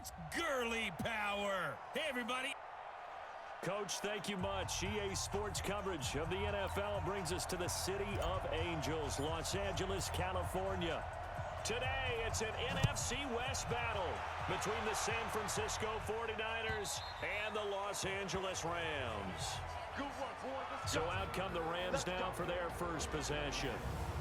It's Gurley power. Hey, everybody. Coach, thank you much. EA Sports coverage of the NFL brings us to the City of Angels, Los Angeles, California. Today, it's an NFC West battle between the San Francisco 49ers and the Los Angeles Rams. So out come the Rams now for their first possession.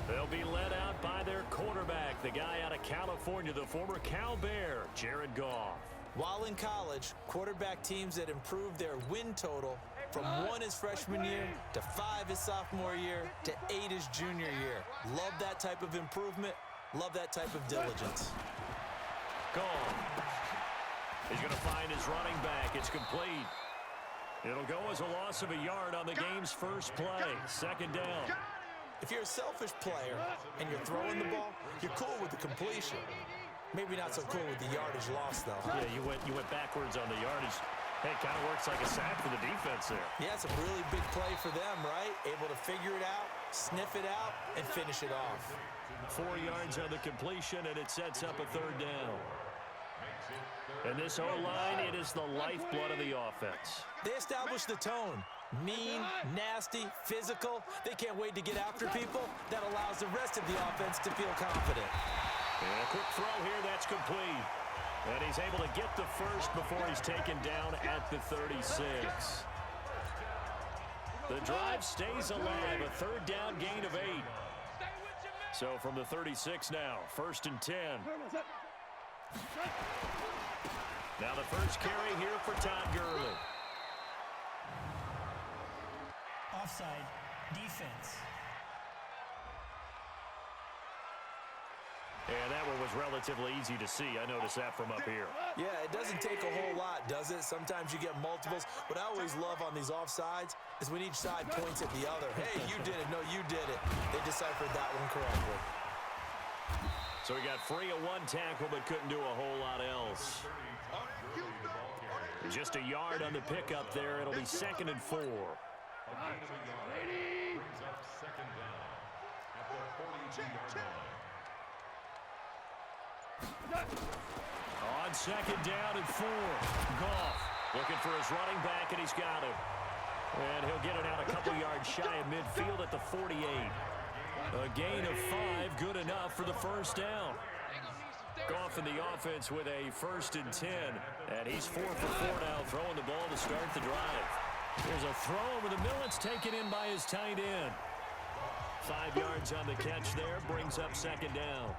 They'll be led out by their quarterback, the guy out of California, the former Cal Bear, Jared Goff. While in college, quarterback teams that improved their win total from 1 his freshman year to 5 his sophomore year to 8 his junior year. Love that type of improvement. Love that type of diligence. Gone. He's going to find his running back. It's complete. It'll go as a loss of a yard on the game's first play. Second down. If you're a selfish player and you're throwing the ball, you're cool with the completion. Maybe not so cool with the yardage loss, though. Yeah, you went backwards on the yardage. Hey, it kind of works like a sack for the defense there. Yeah, it's a really big play for them, right? Able to figure it out, sniff it out, and finish it off. 4 yards on the completion, and it sets up a third down. And this O-line, it is the lifeblood of the offense. They establish the tone. Mean, nasty, physical. They can't wait to get after people. That allows the rest of the offense to feel confident. And a quick throw here, that's complete. And he's able to get the first before he's taken down at the 36. The drive stays alive, a third down gain of 8. So from the 36 now, 1st and 10. Now the first carry here for Todd Gurley. Offside, defense. And that one was relatively easy to see. I noticed that from up here. Yeah, it doesn't take a whole lot, does it? Sometimes you get multiples. What I always love on these offsides is when each side points at the other. Hey, you did it. No, you did it. They deciphered that one correctly. So he got free of one tackle but couldn't do a whole lot else. Just a yard on the pickup there. It'll be 2nd and 4. Brings up 2nd down at the 42-yard line. On 2nd down and 4. Goff looking for his running back, and he's got him. And he'll get it out a couple yards shy of midfield at the 48. A gain of 5, good enough for the first down. Goff in the offense with a 1st and 10. And he's 4 for 4 now, throwing the ball to start the drive. There's a throw over the middle. It's taken in by his tight end. 5 yards on the catch there, brings up 2nd down.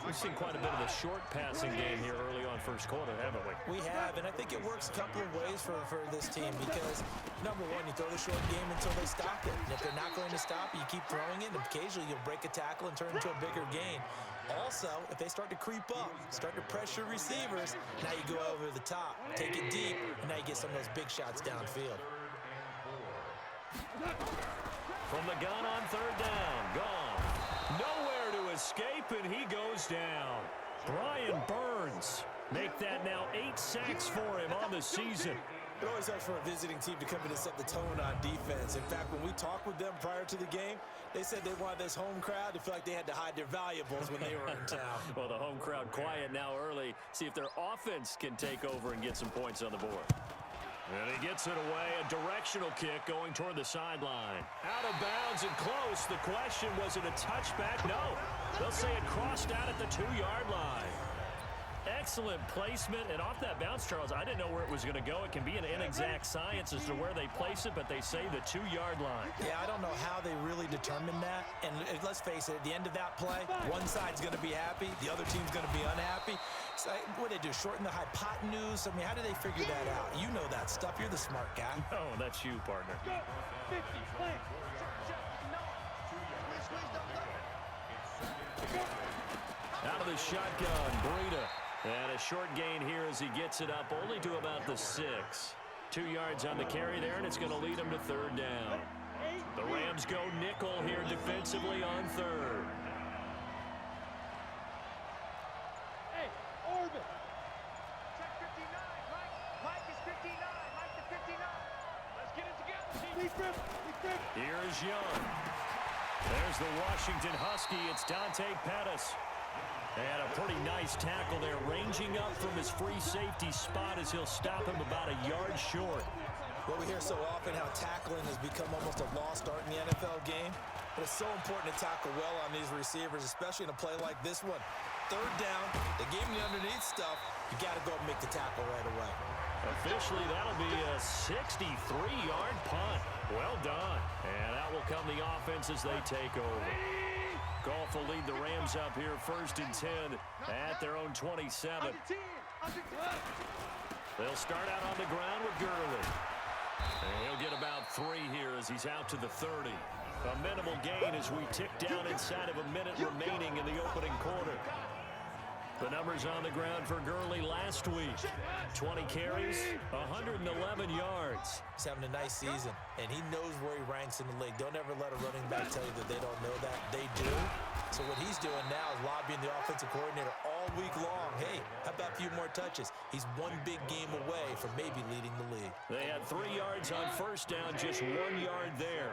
We've seen quite a bit of a short passing game here early on first quarter, haven't we? We have, and I think it works a couple of ways for this team because, number one, you throw the short game until they stop it. And if they're not going to stop it, you keep throwing it, and occasionally you'll break a tackle and turn it into a bigger gain. Also, if they start to creep up, start to pressure receivers, now you go over the top, take it deep, and now you get some of those big shots downfield. From the gun on 3rd down, gone. Nowhere to escape, and he goes down. Brian Burns make that now 8 sacks for him on the season. It always helps for a visiting team to come in and set the tone on defense. In fact, when we talked with them prior to the game, they said they wanted this home crowd to feel like they had to hide their valuables when they were in town. Well, the home crowd quiet now early. See if their offense can take over and get some points on the board. And he gets it away, a directional kick going toward the sideline. Out of bounds and close. The question, was it a touchback? No. They'll say it crossed out at the 2-yard line. Excellent placement, and off that bounce, Charles, I didn't know where it was going to go. It can be an inexact science as to where they place it, but they say the 2-yard line. Yeah, I don't know how they really determined that. And let's face it, at the end of that play, one side's going to be happy, the other team's going to be unhappy. So, what do they do, shorten the hypotenuse? I mean, how do they figure that out? You know that stuff. You're the smart guy. Oh, that's you, partner. Out of the shotgun, Breida. And a short gain here as he gets it up only to about the 6. 2 yards on the carry there, and it's going to lead him to 3rd down. The Rams go nickel here defensively on 3rd. Hey, Orban. Check 59. Mike is 59. Mike to 59. Let's get it together. Here's Young. There's the Washington Husky. It's Dante Pettis. And a pretty nice tackle there, ranging up from his free safety spot as he'll stop him about a yard short. Well, we hear so often how tackling has become almost a lost art in the NFL game. But it's so important to tackle well on these receivers, especially in a play like this one. Third down, they gave him the underneath stuff. You got to go and make the tackle right away. Officially, that'll be a 63-yard punt. Well done. And that will come the offense as they take over. Goff will lead the Rams up here 1st and 10 at their own 27. They'll start out on the ground with Gurley. And he'll get about 3 here as he's out to the 30. A minimal gain as we tick down inside of a minute remaining in the opening quarter. The numbers on the ground for Gurley last week. 20 carries, 111 yards. He's having a nice season, and he knows where he ranks in the league. Don't ever let a running back tell you that they don't know that. They do. So what he's doing now is lobbying the offensive coordinator all week long. Hey, how about a few more touches? He's one big game away from maybe leading the league. They had 3 yards on first down, just 1 yard there.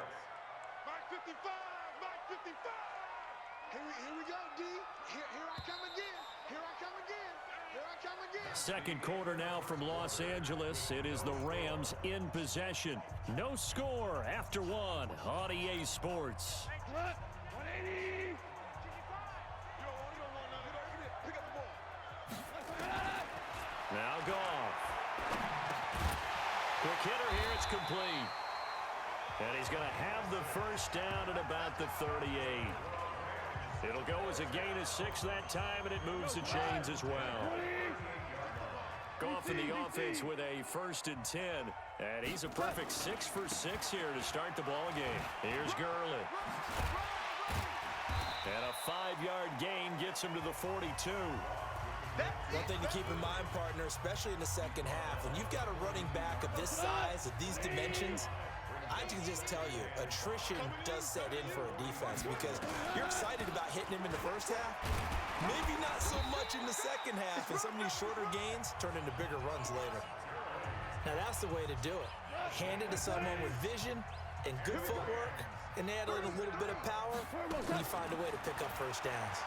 Mark 55, Mark 55. Here we go, D. Here I come again. Here I come again. Here I come again. Second quarter now from Los Angeles. It is the Rams in possession. No score after 1 on EA Sports. 180. Now Goff. Quick hitter here. It's complete. And he's going to have the first down at about the 38. It'll go as a gain of 6 that time, and it moves the chains as well. Goff in the offense with a 1st and 10. And he's a perfect 6 for 6 here to start the ball game. Here's Gurley. And a 5-yard gain gets him to the 42. One thing to keep in mind, partner, especially in the second half, when you've got a running back of this size, of these dimensions, I can just tell you, attrition does set in for a defense because you're excited about hitting him in the first half. Maybe not so much in the second half, and some of these shorter gains turn into bigger runs later. Now, that's the way to do it. Hand it to someone with vision and good footwork, and add in a little bit of power, and you find a way to pick up first downs.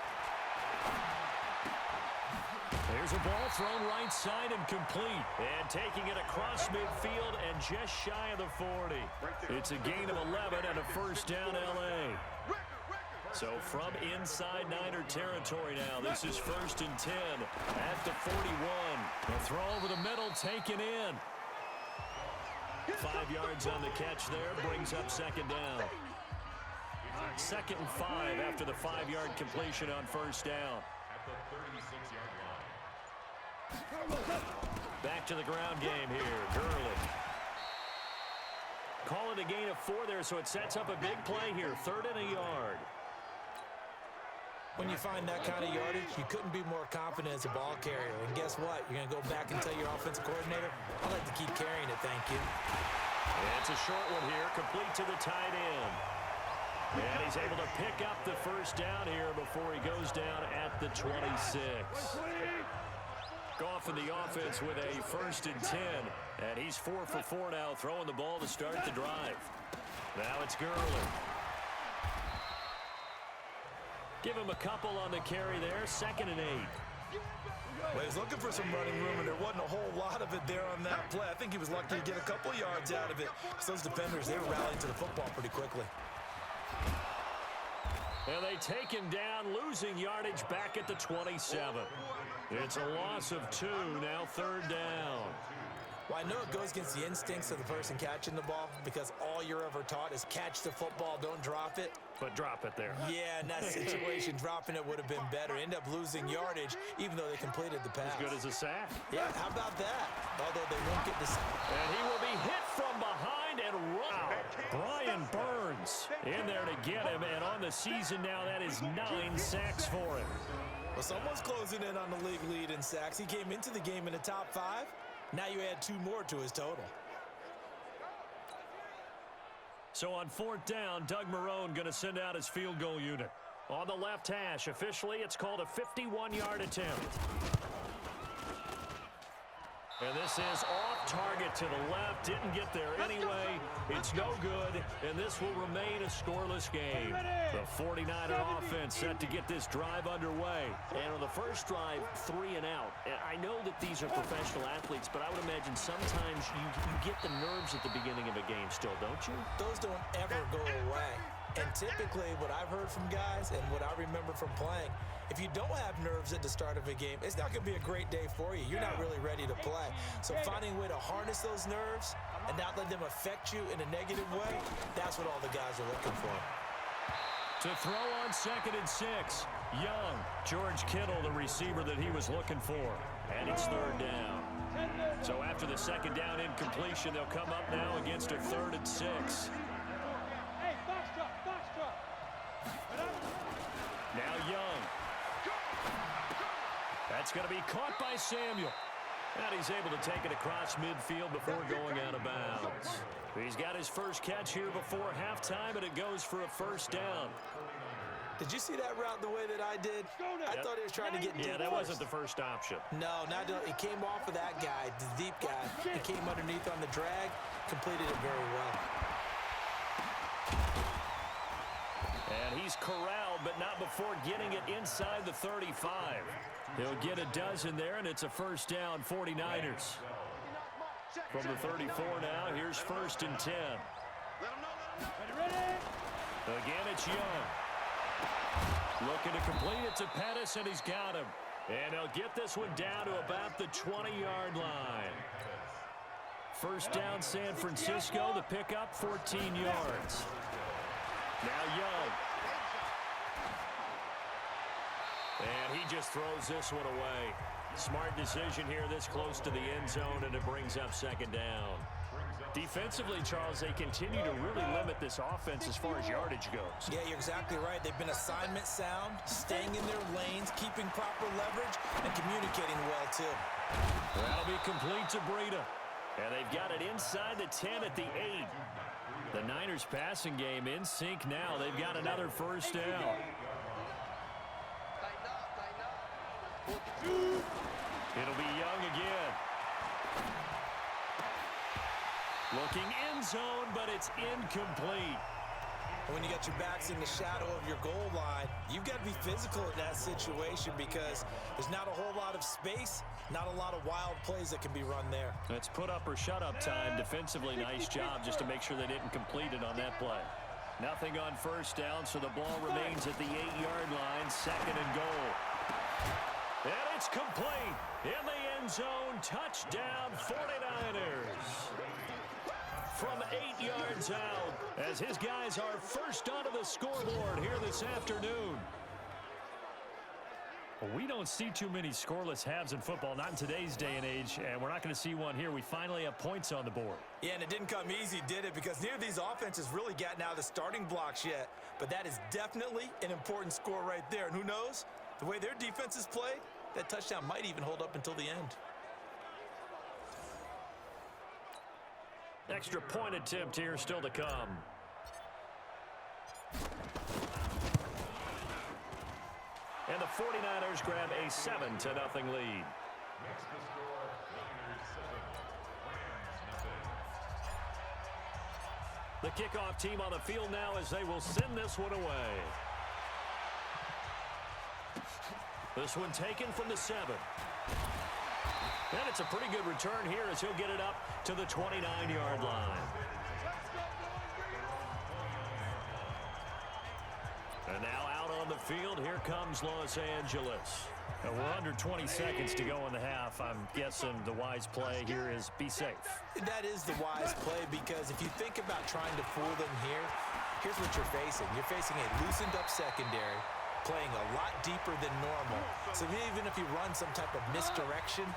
There's a ball thrown right side and complete. And taking it across midfield and just shy of the 40. It's a gain of 11 and a first down L.A. So from inside Niner territory now, this is 1st and 10 at the 41. The throw over the middle taken in. 5 yards on the catch there, brings up 2nd down. 2nd and 5 after the 5-yard completion on first down. At the 36-yard line. Back to the ground game here, Gurley. Call it a gain of 4 there, so it sets up a big play here, 3rd and a yard. When you find that kind of yardage, you couldn't be more confident as a ball carrier. And guess what? You're going to go back and tell your offensive coordinator, I'd like to keep carrying it, thank you. And it's a short one here, complete to the tight end. And he's able to pick up the first down here before he goes down at the 26. Goff in the offense with a 1st and 10. And he's 4 for 4 now, throwing the ball to start the drive. Now it's Gurley. Give him a couple on the carry there, 2nd and 8. Well, he was looking for some running room, and there wasn't a whole lot of it there on that play. I think he was lucky to get a couple yards out of it. So those defenders, they were rallying to the football pretty quickly. And they take him down, losing yardage back at the 27. It's a loss of 2, now 3rd down. Well, I know it goes against the instincts of the person catching the ball because all you're ever taught is catch the football, don't drop it. But drop it there. Yeah, in that situation, dropping it would have been better. End up losing yardage, even though they completed the pass. As good as a sack. Yeah, how about that? Although they won't get the sack. And he will be hit from behind and wow. Brian Burns in there to get him. And on the season now, that is 9 sacks for him. Well, someone's closing in on the league lead in sacks. He came into the game in the top 5. Now you add 2 more to his total. So on 4th down, Doug Marrone going to send out his field goal unit. On the left hash, officially, it's called a 51-yard attempt. And this is off target to the left. Didn't get there anyway. It's no good, and this will remain a scoreless game. The 49er offense set to get this drive underway. And on the first drive, 3 and out. And I know that these are professional athletes, but I would imagine sometimes you get the nerves at the beginning of a game still, don't you? Those don't ever go away. And typically what I've heard from guys and what I remember from playing, if you don't have nerves at the start of a game, it's not going to be a great day for you. You're not really ready to play. So finding a way to harness those nerves and not let them affect you in a negative way, that's what all the guys are looking for. To throw on 2nd and 6, Young. George Kittle, the receiver that he was looking for. And it's 3rd down. So after the 2nd down incompletion, they'll come up now against a 3rd and 6. Now Young. That's going to be caught by Samuel. And he's able to take it across midfield before going out of bounds. He's got his first catch here before halftime, and it goes for a 1st down. Did you see that route the way that I did? I thought he was trying to get deep. Yeah, that wasn't the first option. No, it came off of that guy, the deep guy. It came underneath on the drag, completed it very well. And he's corralled, but not before getting it inside the 35. He'll get a dozen there, and it's a 1st down, 49ers. From the 34 now, here's 1st and 10. Again, it's Young. Looking to complete it to Pettis, and he's got him. And he'll get this one down to about the 20-yard line. 1st down, San Francisco. The pickup, 14 yards. Now Young. And he just throws this one away. Smart decision here this close to the end zone, and it brings up 2nd down. Defensively, Charles, they continue to really limit this offense as far as yardage goes. Yeah, you're exactly right. They've been assignment sound, staying in their lanes, keeping proper leverage, and communicating well, too. That'll be complete to Breida. And they've got it inside the 10 at the 8. The Niners passing game in sync now. They've got another 1st down. It'll be Young again. Looking end zone, but it's incomplete. When you got your backs in the shadow of your goal line, you've got to be physical in that situation because there's not a whole lot of space, not a lot of wild plays that can be run there. It's put up or shut up time. Defensively, nice job just to make sure they didn't complete it on that play. Nothing on 1st down, so the ball remains at the 8-yard line, 2nd and goal. And it's complete. In the end zone, touchdown 49ers. From 8 yards out, as his guys are first onto the scoreboard here this afternoon. Well, we don't see too many scoreless halves in football, not in today's day and age, and we're not going to see one here. We finally have points on the board. Yeah, and it didn't come easy, did it? Because neither of these offenses really gotten out of the starting blocks yet. But that is definitely an important score right there. And who knows? The way their defenses play, that touchdown might even hold up until the end. Extra point attempt here still to come. And the 49ers grab a 7-0 lead. The kickoff team on the field now as they will send this one away. This one taken from the 7. And it's a pretty good return here as he'll get it up to the 29-yard line. And now out on the field, here comes Los Angeles. And we're under 20 seconds to go in the half. I'm guessing the wise play here is be safe. That is the wise play because if you think about trying to fool them here, here's what you're facing. You're facing a loosened up secondary, playing a lot deeper than normal. So even if you run some type of misdirection,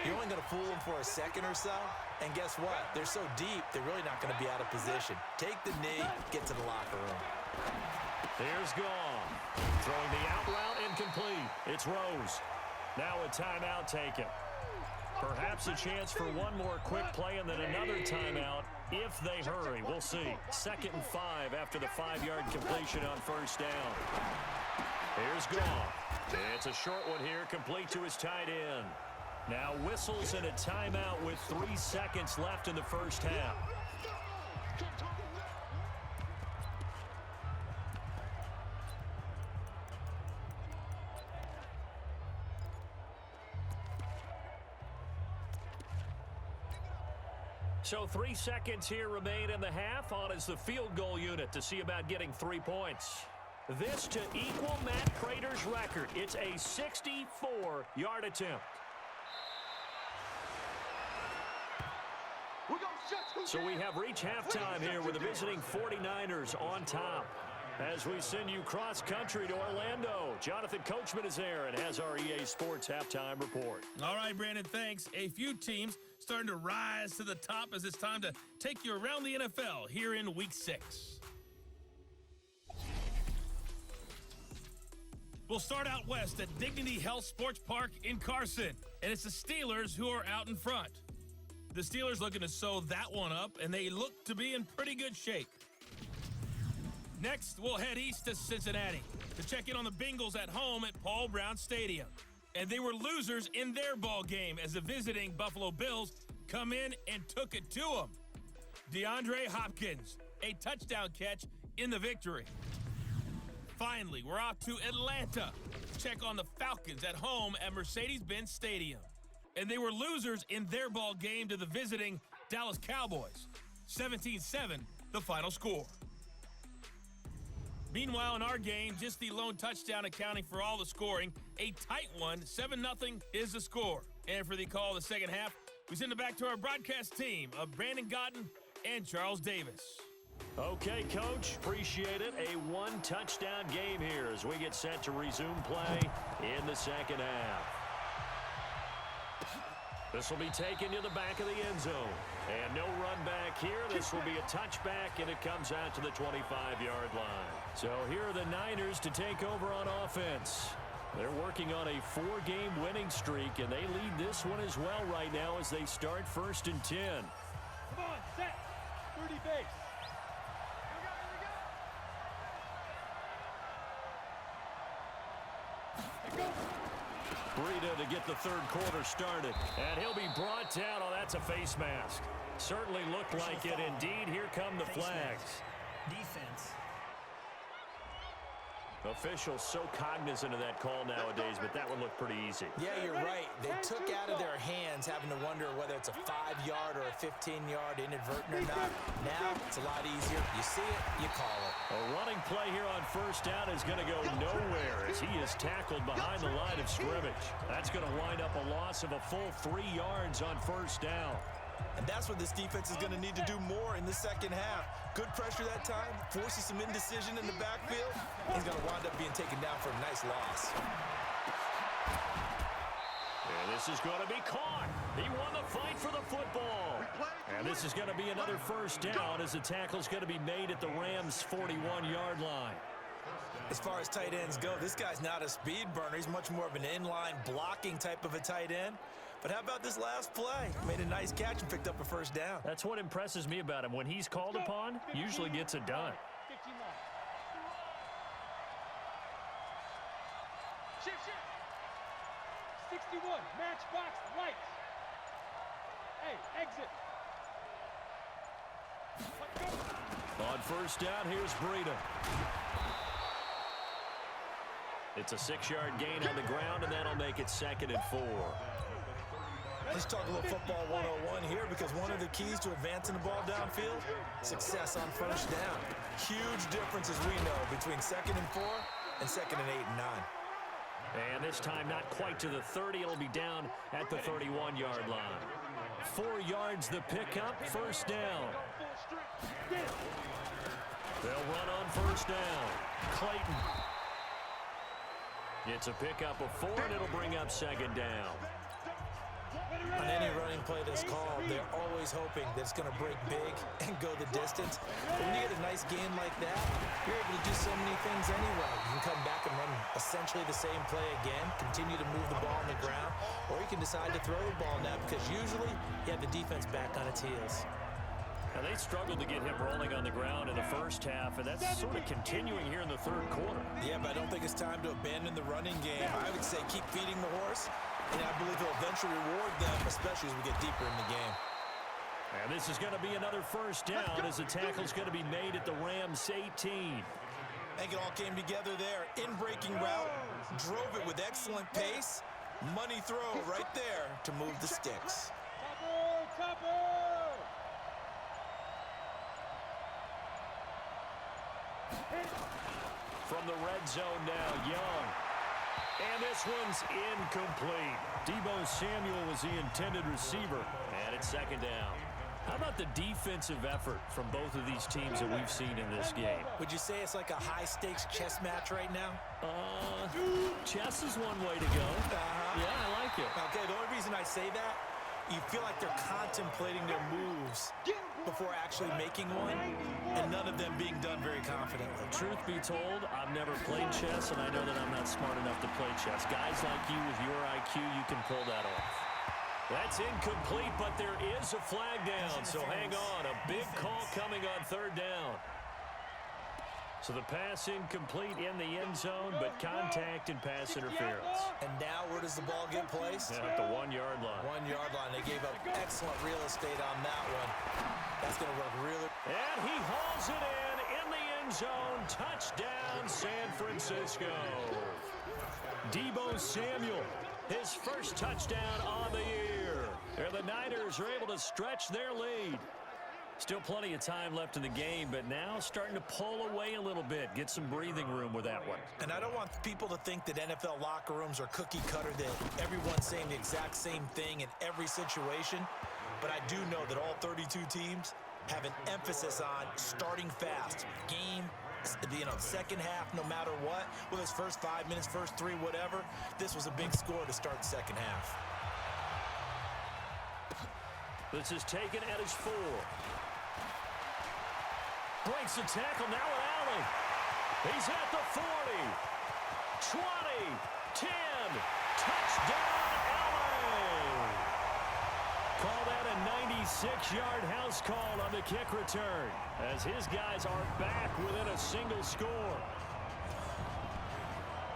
you're only going to fool them for a second or so. And guess what? They're so deep, they're really not going to be out of position. Take the knee, get to the locker room. Here's Gone. Throwing the out route incomplete. It's Rose. Now a timeout taken. Perhaps a chance for one more quick play and then another timeout if they hurry. We'll see. 2nd and 5 after the 5-yard completion on 1st down. Here's Gone. It's a short one here, complete to his tight end. Now whistles and a timeout with 3 seconds left in the first half. So 3 seconds here remain in the half. On is the field goal unit to see about getting 3 points. This to equal Matt Prater's record. It's a 64-yard attempt. So we have reached halftime here with the visiting 49ers on top. As we send you cross-country to Orlando, Jonathan Coachman is there and has our EA Sports halftime report. All right, Brandon, thanks. A few teams starting to rise to the top as it's time to take you around the NFL here in Week 6. We'll start out west at Dignity Health Sports Park in Carson, and it's the Steelers who are out in front. The Steelers looking to sew that one up, and they look to be in pretty good shape. Next, we'll head east to Cincinnati to check in on the Bengals at home at Paul Brown Stadium. And they were losers in their ball game as the visiting Buffalo Bills come in and took it to them. DeAndre Hopkins, a touchdown catch in the victory. Finally, we're off to Atlanta to check on the Falcons at home at Mercedes-Benz Stadium. And they were losers in their ball game to the visiting Dallas Cowboys. 17-7, the final score. Meanwhile, in our game, just the lone touchdown accounting for all the scoring. A tight one, 7-0 is the score. And for the call of the second half, we send it back to our broadcast team of Brandon Gaudin and Charles Davis. Okay, Coach, appreciate it. A one-touchdown game here as we get set to resume play in the second half. This will be taken to the back of the end zone. And no run back here. This will be a touchback, and it comes out to the 25-yard line. So here are the Niners to take over on offense. They're working on a 4-game winning streak, and they lead this one as well right now as they start 1st and 10. Come on, set. 30 base. Breida to get the third quarter started. And he'll be brought down. Oh, that's a face mask. Certainly looked like it. Indeed, here come the flags. Defense. Officials so cognizant of that call nowadays, but that would look pretty easy. Yeah, you're right. They took out of their hands having to wonder whether it's a 5-yard or a 15-yard inadvertent or not. Now, it's a lot easier. You see it, you call it. A running play here on first down is going to go nowhere as he is tackled behind the line of scrimmage. That's going to wind up a loss of a full 3 yards on first down. And that's what this defense is going to need to do more in the second half. Good pressure that time, forces some indecision in the backfield. He's going to wind up being taken down for a nice loss. And this is going to be caught. He won the fight for the football. And this is going to be another first down as the tackle is going to be made at the Rams' 41-yard line. As far as tight ends go, this guy's not a speed burner. He's much more of an inline blocking type of a tight end. But how about this last play? Made a nice catch and picked up a first down. That's what impresses me about him. When he's called upon, usually gets it done. Shift. 61, matchbox, lights. Hey, exit. On first down, here's Breida. It's a 6-yard gain on the ground, and that'll make it 2nd and 4. Let's talk a little football 101 here, because one of the keys to advancing the ball downfield, success on first down. Huge difference, as we know, between 2nd and 4 and 2nd and 8 and 9. And this time not quite to the 30. It'll be down at the 31-yard line. 4 yards the pickup, first down. They'll run on first down. Clayton. It's a pickup of 4, and it'll bring up 2nd down. On any running play that's called, they're always hoping that it's going to break big and go the distance. But when you get a nice gain like that, you're able to do so many things anyway. You can come back and run essentially the same play again, continue to move the ball on the ground, or you can decide to throw the ball now, because usually you have the defense back on its heels. Now, they struggled to get him rolling on the ground in the first half, and that's sort of continuing here in the third quarter. Yeah, but I don't think it's time to abandon the running game. I would say keep feeding the horse And I believe he'll eventually reward them, especially as we get deeper in the game. And this is going to be another first down as the tackle's going to be made at the Rams 18. I think it all came together there. In-breaking route, drove it with excellent pace. Money throw right there to move the sticks. From the red zone now, Young. And this one's incomplete. Deebo Samuel was the intended receiver. And it's second down. How about the defensive effort from both of these teams that we've seen in this game? Would you say it's like a high-stakes chess match right now? Chess is one way to go. Yeah, I like it. Okay, the only reason I say that, you feel like they're contemplating their moves before actually making one, and none of them being done very confidently. Truth be told, I've never played chess, and I know that I'm not smart enough to play chess. Guys like you with your IQ, you can pull that off. That's incomplete, but there is a flag down, so hang on. A big call coming on third down. So the pass incomplete in the end zone, but contact and pass interference. And now where does the ball get placed? At the 1-yard line. 1-yard line. They gave up excellent real estate on that one. That's going to work really. And he hauls it in the end zone. Touchdown, San Francisco. Deebo Samuel, his first touchdown on the year. And the Niners are able to stretch their lead. Still plenty of time left in the game, but now starting to pull away a little bit. Get some breathing room with that one. And I don't want people to think that NFL locker rooms are cookie cutter, that everyone's saying the exact same thing in every situation. But I do know that all 32 teams have an emphasis on starting fast. Game, second half, no matter what. Whether it's first 5 minutes, first 3, whatever. This was a big score to start the second half. This is taken at his 4. Breaks the tackle, now at Allen. He's at the 40, 20, 10. Touchdown, Allen. Call that a 96-yard house call on the kick return, as his guys are back within a single score.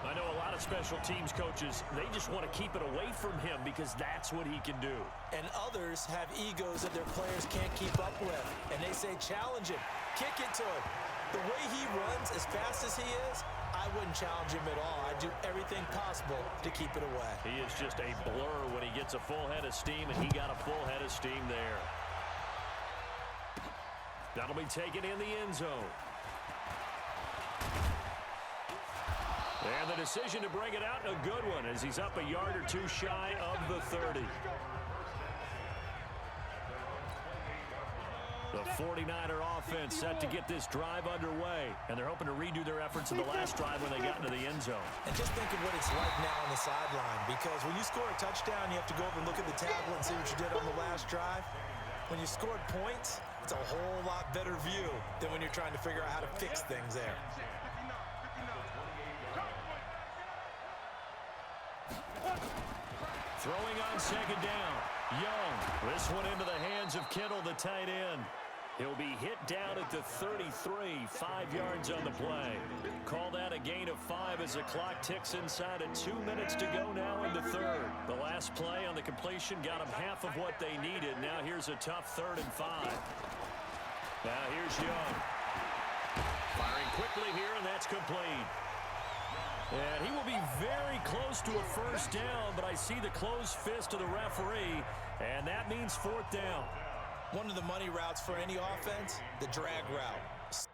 I know a lot of special teams coaches, they just want to keep it away from him because that's what he can do. And others have egos that their players can't keep up with. And they say, challenge him, kick it to him. The way he runs, as fast as he is, I wouldn't challenge him at all. I'd do everything possible to keep it away. He is just a blur when he gets a full head of steam, and he got a full head of steam there. That'll be taken in the end zone. And the decision to bring it out, a good one, as he's up a yard or two shy of the 30. The 49er offense set to get this drive underway, and they're hoping to redo their efforts in the last drive when they got into the end zone. And just think of what it's like now on the sideline, because when you score a touchdown, you have to go over and look at the tablet and see what you did on the last drive. When you scored points, it's a whole lot better view than when you're trying to figure out how to fix things there. Throwing on second down. Young. This one into the hands of Kittle, the tight end. He'll be hit down at the 33, 5 yards on the play. Call that a gain of 5 as the clock ticks inside of 2 minutes to go now in the third. The last play on the completion got them half of what they needed. Now here's a tough 3rd and 5. Now here's Young. Firing quickly here, and that's complete. And he will be very close to a first down, but I see the closed fist of the referee, and that means 4th down. One of the money routes for any offense, the drag route.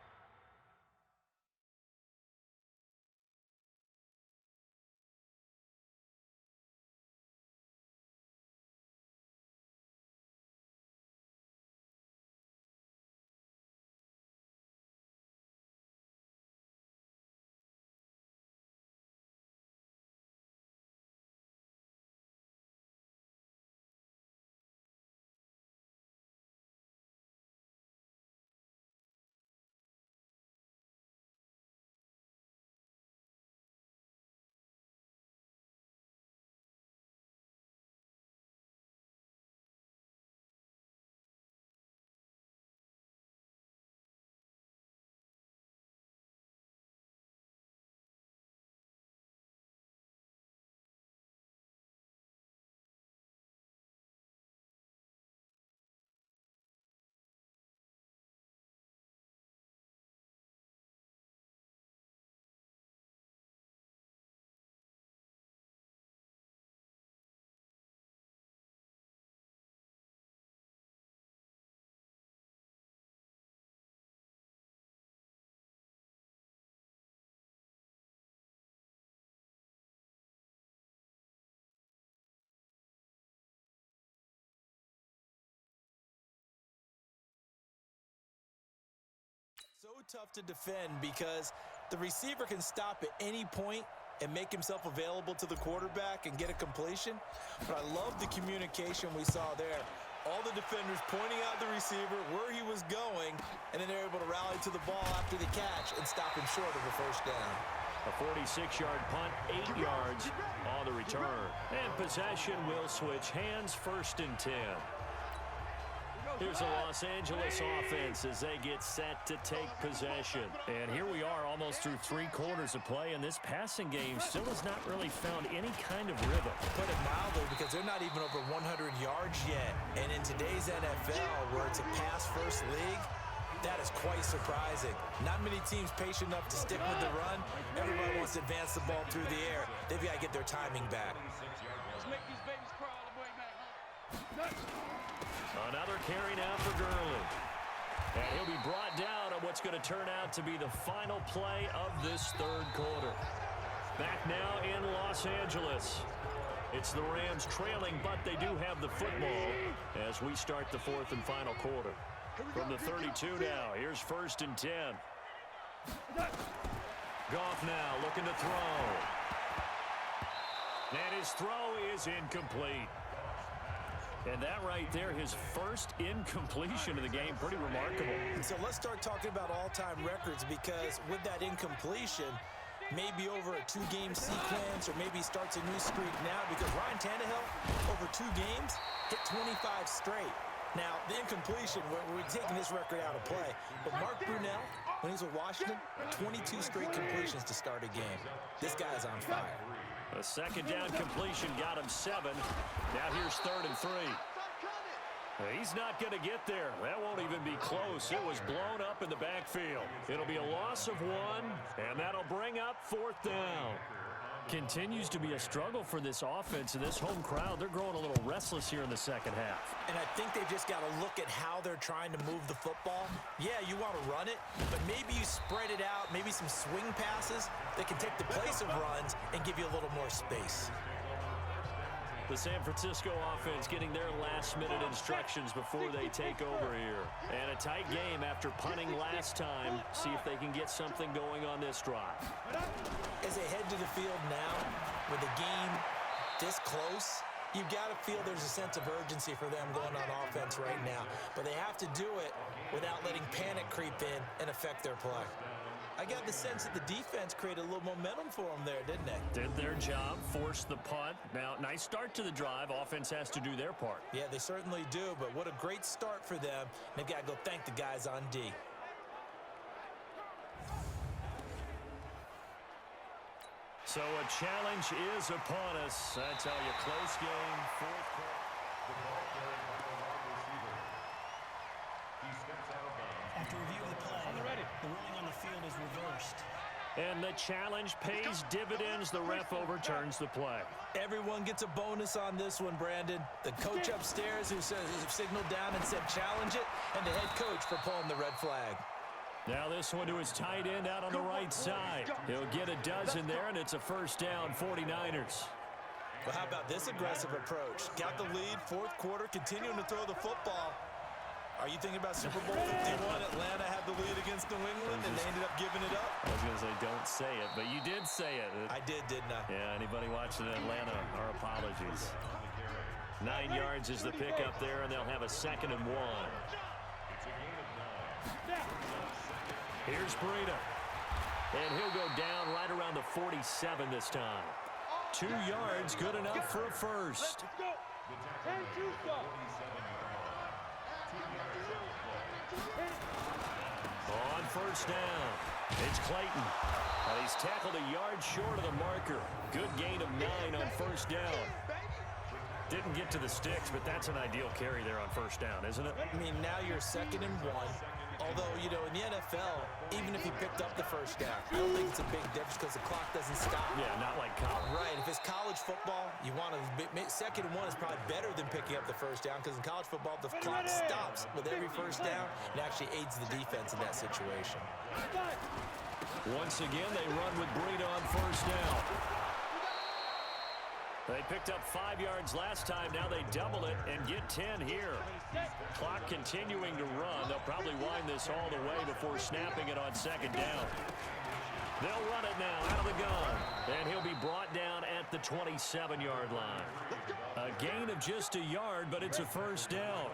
tough to defend because the receiver can stop at any point and make himself available to the quarterback and get a completion. But I love the communication we saw there. All the defenders pointing out the receiver where he was going, and then they're able to rally to the ball after the catch and stop him short of a first down. A 46-yard punt, 8 yards on the return. And possession will switch hands, 1st and 10. Here's the Los Angeles offense as they get set to take possession. And here we are almost through 3 quarters of play, and this passing game still has not really found any kind of rhythm. Put it mildly, because they're not even over 100 yards yet. And in today's NFL, where it's a pass-first league, that is quite surprising. Not many teams patient enough to stick with the run. Everybody wants to advance the ball through the air. They've got to get their timing back. Let's make these babies crawl all the way back home. Another carry now for Gurley. And he'll be brought down on what's going to turn out to be the final play of this 3rd quarter. Back now in Los Angeles. It's the Rams trailing, but they do have the football as we start the 4th and final quarter. From the 32 now, here's 1st and 10. Goff now looking to throw. And his throw is incomplete. And that right there, his first incompletion of the game, pretty remarkable. And so let's start talking about all-time records, because with that incompletion, maybe over a 2-game sequence, or maybe starts a new streak now, because Ryan Tannehill, over 2 games, hit 25 straight. Now, the incompletion, we're taking this record out of play. But Mark Brunell, when he was with Washington, 22 straight completions to start a game. This guy's on fire. A 2nd down completion got him 7. Now here's 3rd and 3. He's not going to get there. That won't even be close. It was blown up in the backfield. It'll be a loss of 1, and that'll bring up 4th down. Continues to be a struggle for this offense, and this home crowd, they're growing a little restless here in the 2nd half. And I think they've just got to look at how they're trying to move the football. Yeah, you want to run it, but maybe you spread it out, maybe some swing passes that can take the place of runs and give you a little more space. The San Francisco offense getting their last-minute instructions before they take over here. And a tight game after punting last time. See if they can get something going on this drive. As they head to the field now, with the game this close, you've got to feel there's a sense of urgency for them going on offense right now. But they have to do it without letting panic creep in and affect their play. I got the sense that the defense created a little momentum for them there, didn't they? Did their job, forced the punt. Now, nice start to the drive. Offense has to do their part. Yeah, they certainly do, but what a great start for them. They've got to go thank the guys on D. So a challenge is upon us. I tell you, close game, 4th quarter. After review of the play, the ruling on the field is reversed. And the challenge pays dividends. The ref overturns the play. Everyone gets a bonus on this one, Brandon. The coach upstairs who signaled down and said challenge it, and the head coach for pulling the red flag. Now this one to his tight end out on the right side. He'll get a dozen there, and it's a 1st down, 49ers. Well, how about this aggressive approach? Got the lead, 4th quarter, continuing to throw the football. Are you thinking about Super Bowl 51? Atlanta had the lead against New England, and they ended up giving it up? I was going to say, don't say it, but you did say it. I did, didn't I? Yeah, anybody watching Atlanta, our apologies. 9 yards is the pickup there, and they'll have a 2nd and 1. Here's Breida. And he'll go down right around the 47 this time. 2 yards, good enough for a first. On 1st down, it's Clayton. He's tackled a yard short of the marker. Good gain of 9 on 1st down. Didn't get to the sticks, but that's an ideal carry there on 1st down, isn't it? I mean, now you're 2nd and 1. Although, you know, in the NFL, even if he picked up the 1st down, I don't think it's a big difference because the clock doesn't stop. Yeah, not like college. Right. If it's college football, you want to 2nd and 1 is probably better than picking up the 1st down because in college football, the clock stops with every 1st down. It actually aids the defense in that situation. Once again, they run with Breida on 1st down. They picked up 5 yards last time. Now they double it and get 10 here. Clock continuing to run. They'll probably wind this all the way before snapping it on second down. They'll run it now out of the gun. And he'll be brought down at the 27-yard line. A gain of just a yard, but it's a first down.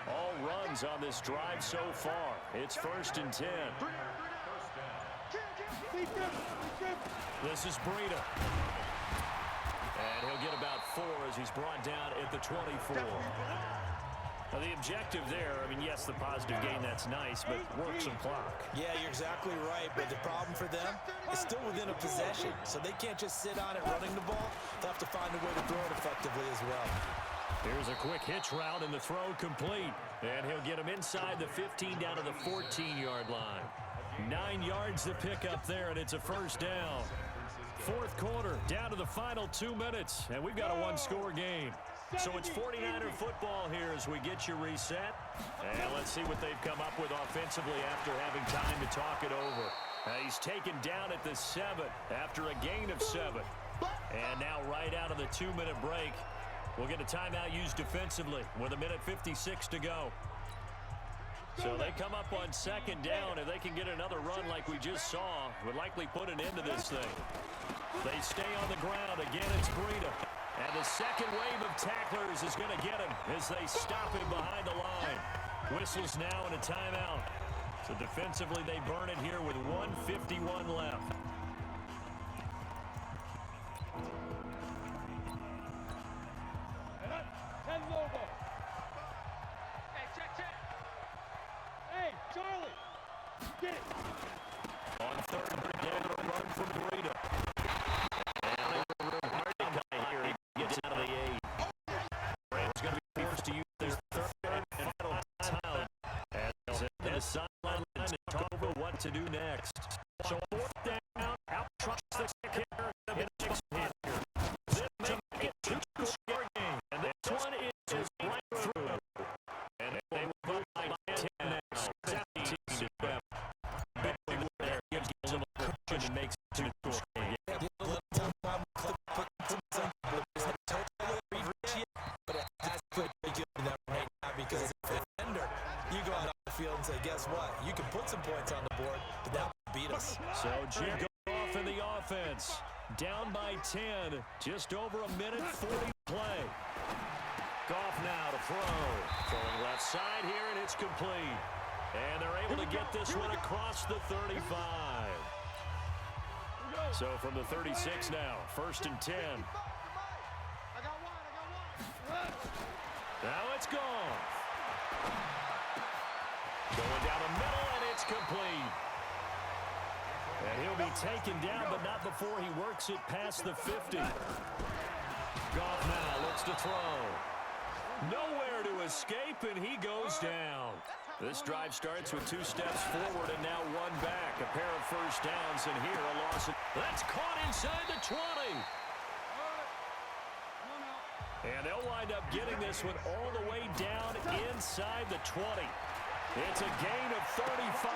All runs on this drive so far. It's 1st and 10. This is Breida. And he'll get about 4 as he's brought down at the 24. Now the objective there, I mean, yes, the positive gain, that's nice, but work some clock. Yeah, you're exactly right, but the problem for them is still within a possession, so they can't just sit on it running the ball. They'll have to find a way to throw it effectively as well. Here's a quick hitch route, and the throw complete. And he'll get him inside the 15 down to the 14-yard line. 9 yards to pick up there, and it's a first down. 4th quarter, down to the final 2 minutes, and we've got a one-score game. So it's 49er football here as we get you reset. And let's see what they've come up with offensively after having time to talk it over. He's taken down at the 7 after a gain of 7. And now right out of the 2-minute break, we'll get a timeout used defensively with 1:56 to go. So they come up on second down. If they can get another run like we just saw, would likely put an end to this thing. They stay on the ground. Again, it's Breida. And the second wave of tacklers is going to get him as they stop him behind the line. Whistles now and a timeout. So defensively, they burn it here with 1:51 left. On 3rd down, a run from Breida. And here he gets out of the 8. Rams going to be forced to use their 3rd and final timeout as in the sideline and talk over what to do next. So 4th down, out trucks the kicker in the next hit here. This may make it 2-score game, and this one is right through. And they will go by 10 next. 17 to 12. Gives them a cushion and makes it 2-score game. Because as a defender, you go out on the field and say, guess what? You can put some points on the board, but that will beat us. So Jim Goff in the offense. Down by 10. Just over 1:40 play. Goff now to throw. Throwing left side here, and it's complete. And they're able to get this one across the 35. So from the 36 now, 1st and 10. Now it's gone. Going down the middle, and it's complete. And he'll be taken down, but not before he works it past the 50. Goff now looks to throw. Nowhere to escape, and he goes down. This drive starts with 2 steps forward and now 1 back. A pair of first downs, and here a loss. That's caught inside the 20. And they'll wind up getting this one all the way down inside the 20. It's a gain of 35.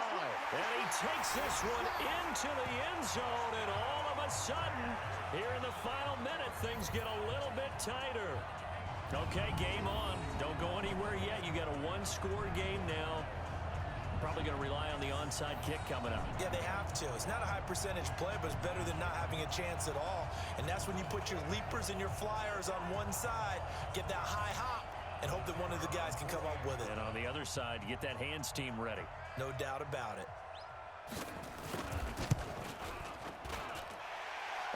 And he takes this one into the end zone, and all of a sudden, here in the final minute, things get a little bit tighter. Okay, game on. Don't go anywhere yet. You got a one-score game now. Probably going to rely on the onside kick coming up. Yeah, they have to. It's not a high-percentage play, but it's better than not having a chance at all. And that's when you put your leapers and your flyers on one side, get that high hop, and hope that one of the guys can come up with it. And on the other side, get that hands team ready. No doubt about it.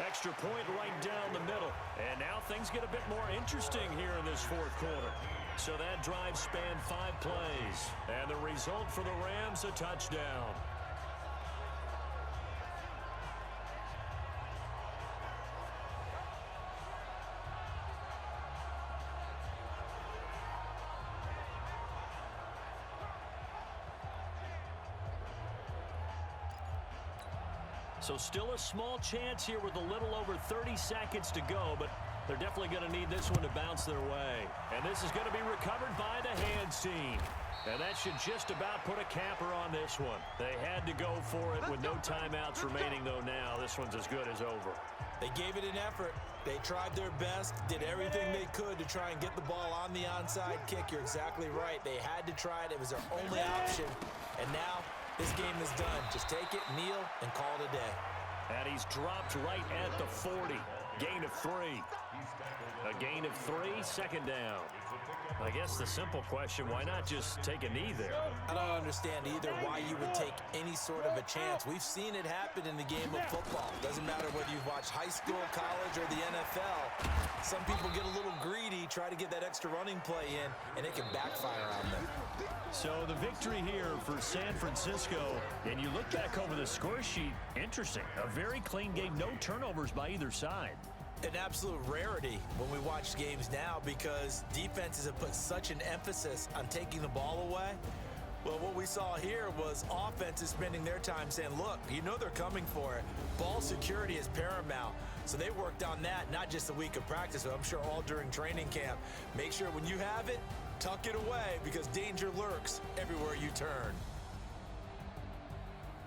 Extra point right down the middle. And now things get a bit more interesting here in this 4th quarter. So that drive spanned 5 plays. And the result for the Rams, a touchdown. So still a small chance here with a little over 30 seconds to go, but they're definitely going to need this one to bounce their way. And this is going to be recovered by the hands team. And that should just about put a capper on this one. They had to go for it with no timeouts remaining, though now. This one's as good as over. They gave it an effort. They tried their best, did everything they could to try and get the ball on the onside kick. You're exactly right. They had to try it. It was their only option. And now this game is done. Just take it, kneel, and call it a day. And he's dropped right at the 40. Gain of 3. A gain of 3, second down. I guess the simple question, why not just take a knee there? I don't understand either why you would take any sort of a chance. We've seen it happen in the game of football. Doesn't matter whether you've watched high school, college, or the NFL. Some people get a little greedy, try to get that extra running play in, and it can backfire on them. So the victory here for San Francisco, and you look back over the score sheet, interesting. A very clean game, no turnovers by either side. An absolute rarity when we watch games now because defenses have put such an emphasis on taking the ball away. Well, what we saw here was offenses spending their time saying, look, you know they're coming for it. Ball security is paramount. So they worked on that, not just a week of practice, but I'm sure all during training camp. Make sure when you have it, tuck it away because danger lurks everywhere you turn.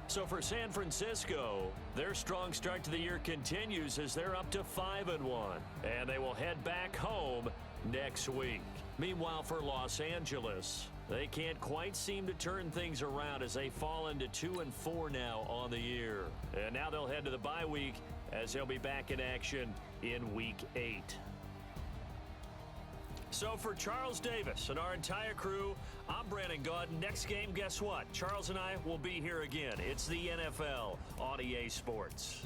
So for San Francisco, their strong start to the year continues as they're up to 5-1. And they will head back home next week. Meanwhile, for Los Angeles, they can't quite seem to turn things around as they fall into 2-4 now on the year. And now they'll head to the bye week as they'll be back in action in Week 8. So for Charles Davis and our entire crew, I'm Brandon Gaudin. Next game, guess what? Charles and I will be here again. It's the NFL on EA Sports.